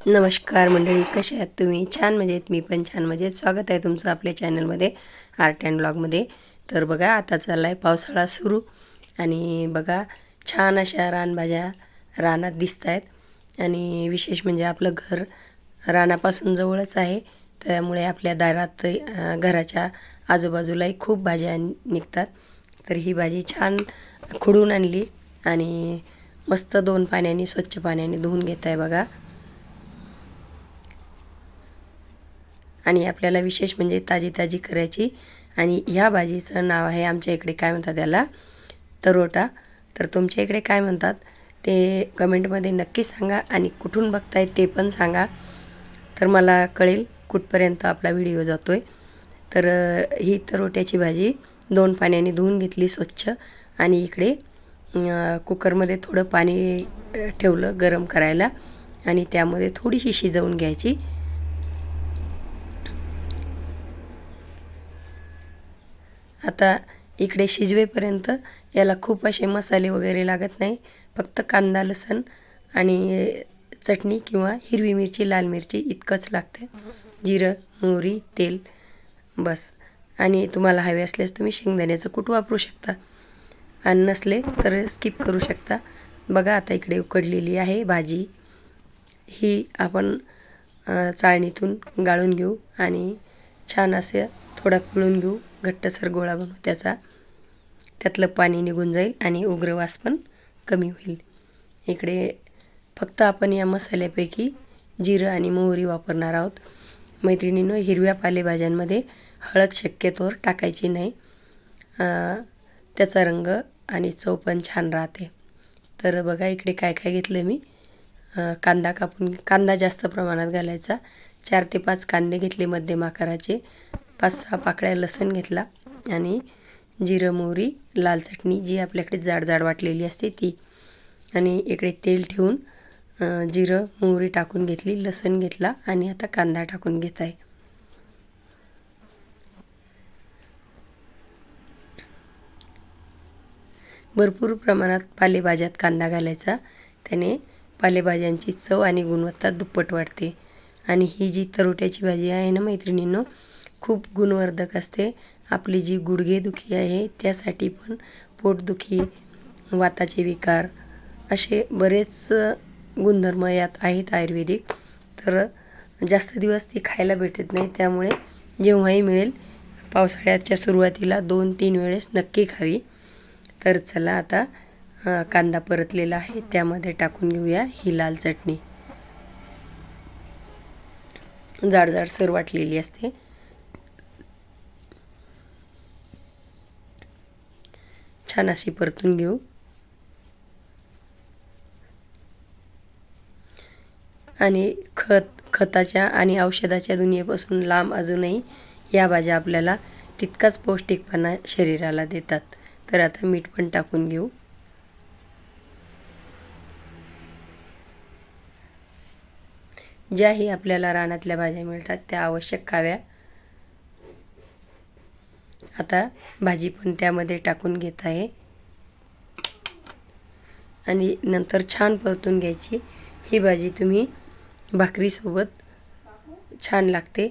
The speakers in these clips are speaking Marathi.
नमस्कार मंडळी, कसे आहात तुम्ही? छान मजेत, मी पण छान मजेत. स्वागत आहे तुमचं आपल्या चॅनलमध्ये, आर्ट अँड ब्लॉगमध्ये. तर बघा, आता चालला आहे पावसाळा सुरू आणि बघा छान अशा रानभाज्या रानात दिसत आहेत. आणि विशेष म्हणजे आपलं घर रानापासून जवळच आहे, त्यामुळे आपल्या दारात घराच्या आजूबाजूलाही खूप भाज्या निघतात. तर ही भाजी छान खुडून आणली आणि मस्त 2 पाण्याने, स्वच्छ पाण्याने धुवून घेत आहे बघा. आणि आपल्याला विशेष म्हणजे ताजी ताजी करायची. आणि ह्या भाजीचं नाव आहे, आमच्या इकडे काय म्हणतात त्याला, तरोटा. तर तुमच्या इकडे काय म्हणतात ते कमेंटमध्ये नक्की सांगा आणि कुठून बघताय ते पण सांगा, तर मला कळेल कुठपर्यंत आपला व्हिडिओ जातो आहे. तर ही तरोट्याची भाजी 2 पाण्याने धुवून घेतली स्वच्छ. आणि इकडे कुकरमध्ये थोडं पाणी ठेवलं गरम करायला आणि त्यामध्ये थोडीशी शिजवून घ्यायची. आता इकडे शिजवेपर्यंत याला खूप असे मसाले वगैरे लागत नाही, फक्त कांदा, लसूण आणि चटणी किंवा हिरवी मिरची, लाल मिरची इतकंच लागते. जिरं, मोहरी, तेल, बस. आणि तुम्हाला हवे असल्यास तुम्ही शेंगदाण्याचं कूट वापरू शकता आणि नसले तर स्किप करू शकता. बघा, आता इकडे उकडलेली आहे भाजी. ही आपण चाळणीतून गाळून घेऊ आणि छान असे थोडा पिळून घेऊ, घट्टसर गोळा बनवू त्याचा. त्यातलं पाणी निघून जाईल आणि उग्र वास पण कमी होईल. इकडे फक्त आपण या मसाल्यापैकी जिरं आणि मोहरी वापरणार आहोत. मैत्रिणींनो, हिरव्या पालेभाज्यांमध्ये हळद शक्यतोवर टाकायची नाही, त्याचा रंग आणि चव पण छान राहते. तर बघा, इकडे काय काय घेतलं मी. कांदा कापून, कांदा जास्त प्रमाणात घालायचा. 4 ते 5 कांदे घेतले मध्यम आकाराचे. 5-6 पाकळ्या लसूण घेतला आणि जिरं, मोहरी, लाल चटणी जी आपल्याकडे जाड जाड वाटलेली असते ती. आणि इकडे तेल ठेवून जिरं, मोहरी टाकून घेतली, लसूण घेतला आणि आता कांदा टाकून घेत आहे. भरपूर प्रमाणात पालेभाज्यात कांदा घालायचा, त्याने पालेभाज्यांची चव आणि गुणवत्ता दुप्पट वाढते. आणि ही जी तरोट्याची भाजी आहे ना मैत्रिणींनो, खूप गुणवर्धक असते. आपली जी गुडघेदुखी आहे त्यासाठी पण, पोटदुखी, वाताचे विकार, असे बरेच गुणधर्म यात आहेत आयुर्वेदिक. तर जास्त दिवस ती खायला भेटत नाही, त्यामुळे जेव्हाही मिळेल पावसाळ्याच्या सुरुवातीला 2-3 वेळेस नक्की खावी. तर चला, आता कांदा परतलेला आहे त्यामध्ये टाकून घेऊया ही लाल चटणी. जाड जाडसर वाटलेली असते. छान अशी परतून घेऊ. आणि खताच्या आणि औषधाच्या दुनियेपासून लांब अजूनही या भाज्या आपल्याला तितकाच पौष्टिकपणा शरीराला देतात. तर आता मीठ पण टाकून घेऊ. ज्याही आपल्याला रानातल्या भाज्या मिळतात त्या आवश्यक खाव्या. आता भाजी पण त्यामध्ये टाकून घेत आहे आणि नंतर छान परतून घ्यायची. ही भाजी तुम्ही भाकरीसोबत छान लागते,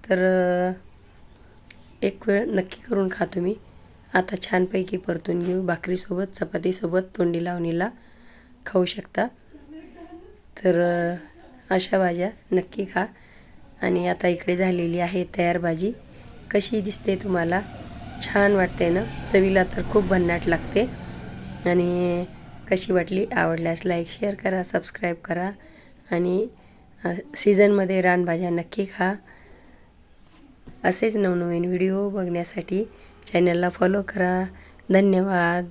तर एक वेळ नक्की करून खा तुम्ही. आता छानपैकी परतून घेऊ. भाकरीसोबत, चपातीसोबत, तोंडी लावणीला खाऊ शकता. तर अशा भाज्या नक्की खा. आणि आता इकडे झालेली आहे तयार भाजी. कशी दिसते तुम्हाला? छान वाटते ना? चवीला तर खूप भन्नाट लागते. आणि कशी वाटली? आवडल्यास लाईक, शेअर करा, सबस्क्राईब करा आणि सीझनमध्ये रानभाज्या नक्की खा. असेच नवनवीन व्हिडिओ बघण्यासाठी चॅनलला फॉलो करा. धन्यवाद.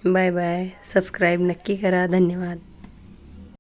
Bye bye. सबस्क्राईब नक्की करा. धन्यवाद.